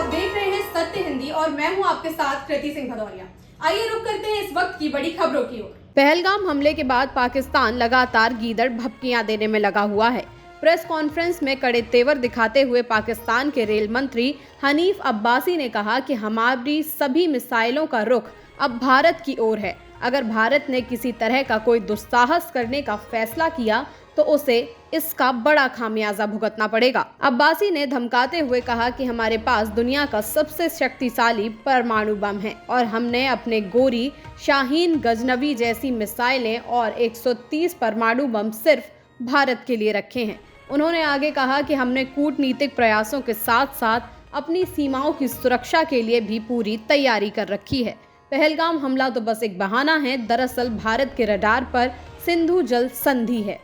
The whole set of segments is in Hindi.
आप देख रहे हैं सत्य हिंदी और मैं हूं आपके साथ कृति सिंह भदौरिया। आइए रुक करते हैं इस वक्त की बड़ी खबरों की ओर। पहलगाम हमले के बाद पाकिस्तान लगातार गीदड़ भभकियां देने में लगा हुआ है। प्रेस कॉन्फ्रेंस में कड़े तेवर दिखाते हुए पाकिस्तान के रेल मंत्री हनीफ अब्बासी ने कहा कि हमारी सभी मिसाइलों का रुख अब भारत की ओर है। अगर भारत ने किसी तरह का कोई दुस्साहस करने का फैसला किया तो उसे इसका बड़ा खामियाजा भुगतना पड़ेगा। अब्बासी ने धमकाते हुए कहा कि हमारे पास दुनिया का सबसे शक्तिशाली परमाणु बम है और हमने अपने गोरी, शाहीन, गजनवी जैसी मिसाइलें और 130 परमाणु बम सिर्फ भारत के लिए रखे हैं। उन्होंने आगे कहा कि हमने कूटनीतिक प्रयासों के साथ साथ अपनी सीमाओं की सुरक्षा के लिए भी पूरी तैयारी कर रखी है। पहलगाम हमला तो बस एक बहाना है, दरअसल भारत के रडार पर सिंधु जल संधि है।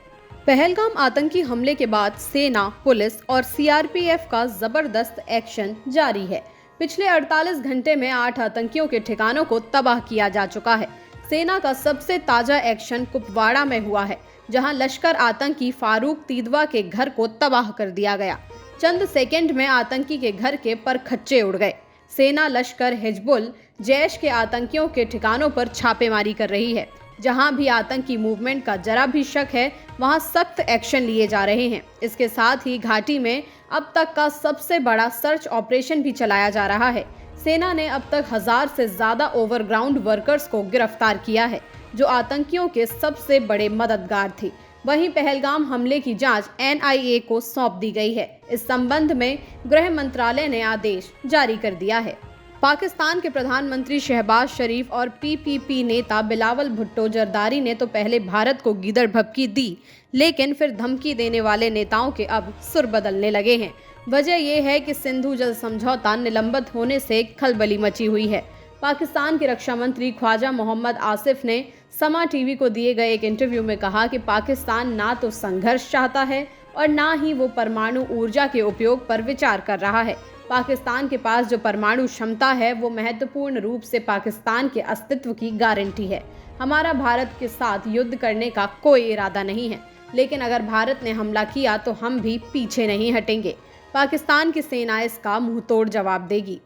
पहलगाम आतंकी हमले के बाद सेना, पुलिस और सीआरपीएफ का जबरदस्त एक्शन जारी है। पिछले 48 घंटे में 8 आतंकियों के ठिकानों को तबाह किया जा चुका है। सेना का सबसे ताजा एक्शन कुपवाड़ा में हुआ है, जहां लश्कर आतंकी फारूक तीदवा के घर को तबाह कर दिया गया। चंद सेकंड में आतंकी के घर के परखच्चे उड़ गए। सेना, लश्कर, हिजबुल, जैश के आतंकियों के ठिकानों पर छापेमारी कर रही है। जहां भी आतंकी मूवमेंट का जरा भी शक है, वहां सख्त एक्शन लिए जा रहे हैं। इसके साथ ही घाटी में अब तक का सबसे बड़ा सर्च ऑपरेशन भी चलाया जा रहा है। सेना ने अब तक 1000 से ज्यादा ओवरग्राउंड वर्कर्स को गिरफ्तार किया है, जो आतंकियों के सबसे बड़े मददगार थे। वहीं पहलगाम हमले की जांच एनआईए को सौंप दी गई है। इस संबंध में गृह मंत्रालय ने आदेश जारी कर दिया है। पाकिस्तान के प्रधानमंत्री शहबाज शरीफ और पीपीपी नेता बिलावल भुट्टो जरदारी ने तो पहले भारत को गीदड़ भभकी दी, लेकिन फिर धमकी देने वाले नेताओं के अब सुर बदलने लगे हैं। वजह यह है कि सिंधु जल समझौता निलंबित होने से खलबली मची हुई है। पाकिस्तान के रक्षा मंत्री ख्वाजा मोहम्मद आसिफ ने समा टीवी को दिए गए एक इंटरव्यू में कहा कि पाकिस्तान ना तो संघर्ष चाहता है और ना ही वो परमाणु ऊर्जा के उपयोग पर विचार कर रहा है। पाकिस्तान के पास जो परमाणु क्षमता है वो महत्वपूर्ण रूप से पाकिस्तान के अस्तित्व की गारंटी है। हमारा भारत के साथ युद्ध करने का कोई इरादा नहीं है, लेकिन अगर भारत ने हमला किया तो हम भी पीछे नहीं हटेंगे। पाकिस्तान की सेना इसका मुंहतोड़ जवाब देगी।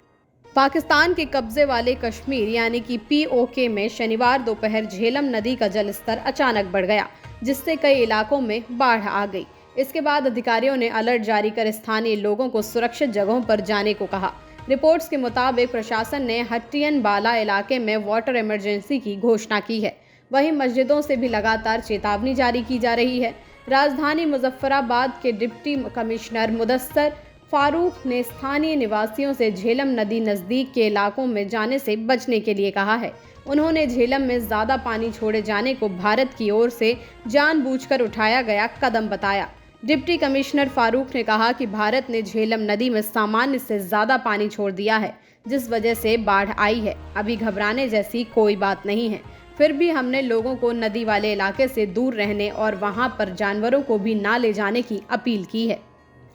पाकिस्तान के कब्जे वाले कश्मीर यानी कि पीओके में शनिवार दोपहर झेलम नदी का जलस्तर अचानक बढ़ गया, जिससे कई इलाकों में बाढ़ आ गई। इसके बाद अधिकारियों ने अलर्ट जारी कर स्थानीय लोगों को सुरक्षित जगहों पर जाने को कहा। रिपोर्ट्स के मुताबिक प्रशासन ने हट्टियन बाला इलाके में वाटर इमरजेंसी की घोषणा की है। वहीं मस्जिदों से भी लगातार चेतावनी जारी की जा रही है। राजधानी मुजफ्फराबाद के डिप्टी कमिश्नर मुदस्सर फारूक ने स्थानीय निवासियों से झेलम नदी नज़दीक के इलाकों में जाने से बचने के लिए कहा है। उन्होंने झेलम में ज़्यादा पानी छोड़े जाने को भारत की ओर से जानबूझकर उठाया गया कदम बताया। डिप्टी कमिश्नर फारूक ने कहा कि भारत ने झेलम नदी में सामान्य से ज़्यादा पानी छोड़ दिया है, जिस वजह से बाढ़ आई है। अभी घबराने जैसी कोई बात नहीं है। फिर भी हमने लोगों को नदी वाले इलाके से दूर रहने और वहां पर जानवरों को भी ना ले जाने की अपील की है।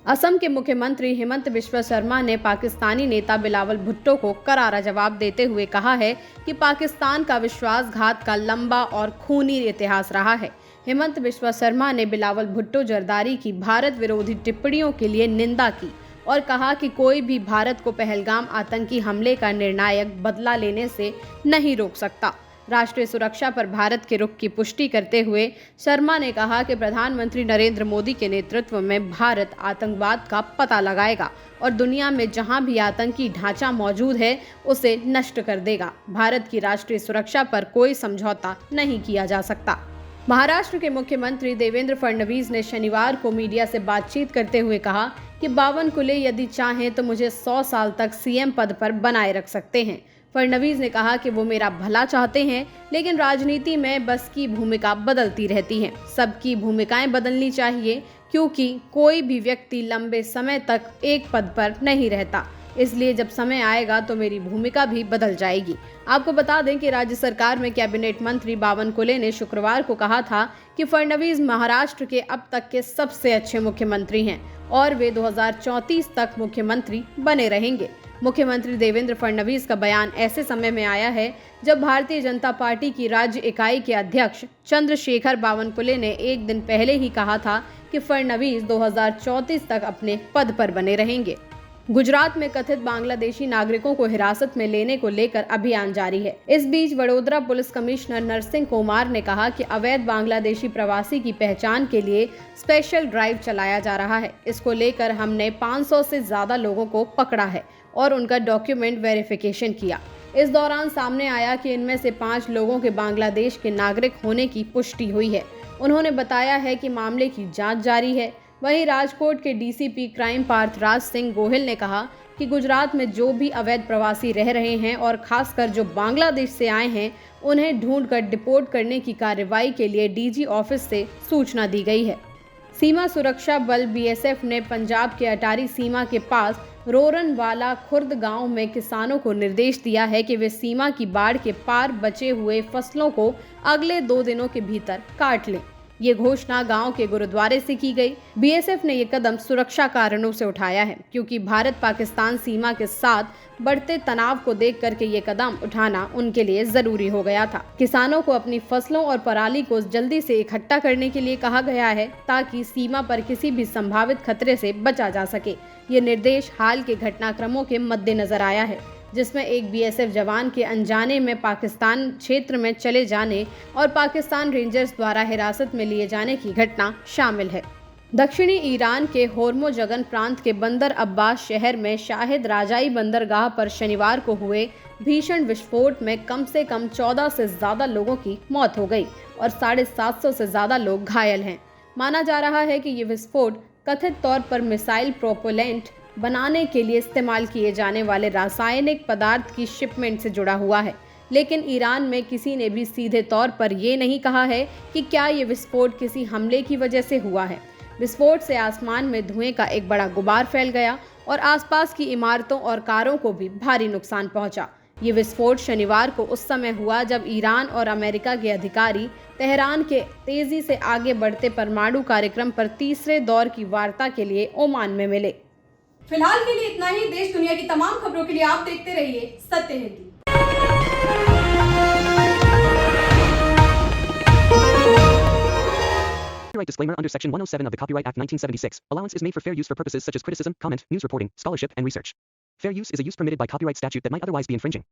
असम के मुख्यमंत्री हिमंत बिस्वा शर्मा ने पाकिस्तानी नेता बिलावल भुट्टो को करारा जवाब देते हुए कहा है कि पाकिस्तान का विश्वासघात का लंबा और खूनी इतिहास रहा है। हिमंत बिस्वा शर्मा ने बिलावल भुट्टो जरदारी की भारत विरोधी टिप्पणियों के लिए निंदा की और कहा कि कोई भी भारत को पहलगाम आतंकी हमले का निर्णायक बदला लेने से नहीं रोक सकता। राष्ट्रीय सुरक्षा पर भारत के रुख की पुष्टि करते हुए शर्मा ने कहा कि प्रधानमंत्री नरेंद्र मोदी के नेतृत्व में भारत आतंकवाद का पता लगाएगा और दुनिया में जहां भी आतंकी ढांचा मौजूद है उसे नष्ट कर देगा। भारत की राष्ट्रीय सुरक्षा पर कोई समझौता नहीं किया जा सकता। महाराष्ट्र के मुख्यमंत्री देवेंद्र फडणवीस ने शनिवार को मीडिया से बातचीत करते हुए कहा कि बावनकुले यदि चाहें तो मुझे 100 साल तक सीएम पद पर बनाए रख सकते हैं। फडणवीस ने कहा कि वो मेरा भला चाहते हैं, लेकिन राजनीति में बस की भूमिका बदलती रहती है। सबकी भूमिकाएं बदलनी चाहिए, क्योंकि कोई भी व्यक्ति लंबे समय तक एक पद पर नहीं रहता। इसलिए जब समय आएगा तो मेरी भूमिका भी बदल जाएगी। आपको बता दें कि राज्य सरकार में कैबिनेट मंत्री बावनकुले ने शुक्रवार को कहा था कि फडणवीस महाराष्ट्र के अब तक के सबसे अच्छे मुख्यमंत्री हैं और वे 2034 तक मुख्यमंत्री बने रहेंगे। मुख्यमंत्री देवेंद्र फडणवीस का बयान ऐसे समय में आया है जब भारतीय जनता पार्टी की राज्य इकाई के अध्यक्ष चंद्रशेखर बावनकुले ने एक दिन पहले ही कहा था कि फडणवीस 2034 तक अपने पद पर बने रहेंगे। गुजरात में कथित बांग्लादेशी नागरिकों को हिरासत में लेने को लेकर अभियान जारी है। इस बीच वडोदरा पुलिस कमिश्नर नरसिंह कुमार ने कहा कि अवैध बांग्लादेशी प्रवासी की पहचान के लिए स्पेशल ड्राइव चलाया जा रहा है। इसको लेकर हमने 500 से ज्यादा लोगों को पकड़ा है और उनका डॉक्यूमेंट वेरिफिकेशन किया। इस दौरान सामने आया कि इनमें से 5 लोगों के बांग्लादेश के नागरिक होने की पुष्टि हुई है। उन्होंने बताया है कि मामले की जांच जारी है। वहीं राजकोट के डीसीपी क्राइम पार्थराज सिंह गोहिल ने कहा कि गुजरात में जो भी अवैध प्रवासी रह रहे हैं और खासकर जो बांग्लादेश से आए हैं, उन्हें ढूंढकर डिपोर्ट करने की कार्रवाई के लिए डीजी ऑफिस से सूचना दी गई है। सीमा सुरक्षा बल बीएसएफ ने पंजाब के अटारी सीमा के पास रोरनवाला खुर्द गांव में किसानों को निर्देश दिया है कि वे सीमा की बाढ़ के पार बचे हुए फसलों को अगले 2 दिनों के भीतर काट लें। ये घोषणा गांव के गुरुद्वारे से की गई। बीएसएफ ने ये कदम सुरक्षा कारणों से उठाया है, क्योंकि भारत पाकिस्तान सीमा के साथ बढ़ते तनाव को देख करके ये कदम उठाना उनके लिए जरूरी हो गया था। किसानों को अपनी फसलों और पराली को जल्दी से इकट्ठा करने के लिए कहा गया है, ताकि सीमा पर किसी भी संभावित खतरे से बचा जा सके। ये निर्देश हाल के घटनाक्रमों के मद्देनजर आया है, जिसमें एक बीएसएफ जवान के अनजाने में पाकिस्तान क्षेत्र में चले जाने और पाकिस्तान रेंजर्स द्वारा हिरासत में लिए जाने की घटना शामिल है। दक्षिणी ईरान के होर्मोजगन प्रांत के बंदर अब्बास शहर में शाहिद राजाई बंदरगाह पर शनिवार को हुए भीषण विस्फोट में कम से कम 14 से ज्यादा लोगों की मौत हो गई और 750 से ज्यादा लोग घायल हैं। माना जा रहा है कि ये विस्फोट कथित तौर पर मिसाइल प्रोपेलेंट बनाने के लिए इस्तेमाल किए जाने वाले रासायनिक पदार्थ की शिपमेंट से जुड़ा हुआ है, लेकिन ईरान में किसी ने भी सीधे तौर पर ये नहीं कहा है कि क्या ये विस्फोट किसी हमले की वजह से हुआ है। विस्फोट से आसमान में धुएं का एक बड़ा गुबार फैल गया और आसपास की इमारतों और कारों को भी भारी नुकसान पहुंचा। ये विस्फोट शनिवार को उस समय हुआ जब ईरान और अमेरिका के अधिकारी तेहरान के तेजी से आगे बढ़ते परमाणु कार्यक्रम पर तीसरे दौर की वार्ता के लिए ओमान में मिले। फिलहाल के लिए इतना ही। देश दुनिया की तमाम खबरों के लिए आप देखते रहिए सत्य Hindi. Copyright disclaimer under Section 107 of the Copyright Act 1976. Allowance is made for fair use for purposes such as criticism, comment, news reporting, scholarship, and research. Fair use is a use permitted by copyright statute that might otherwise be infringing.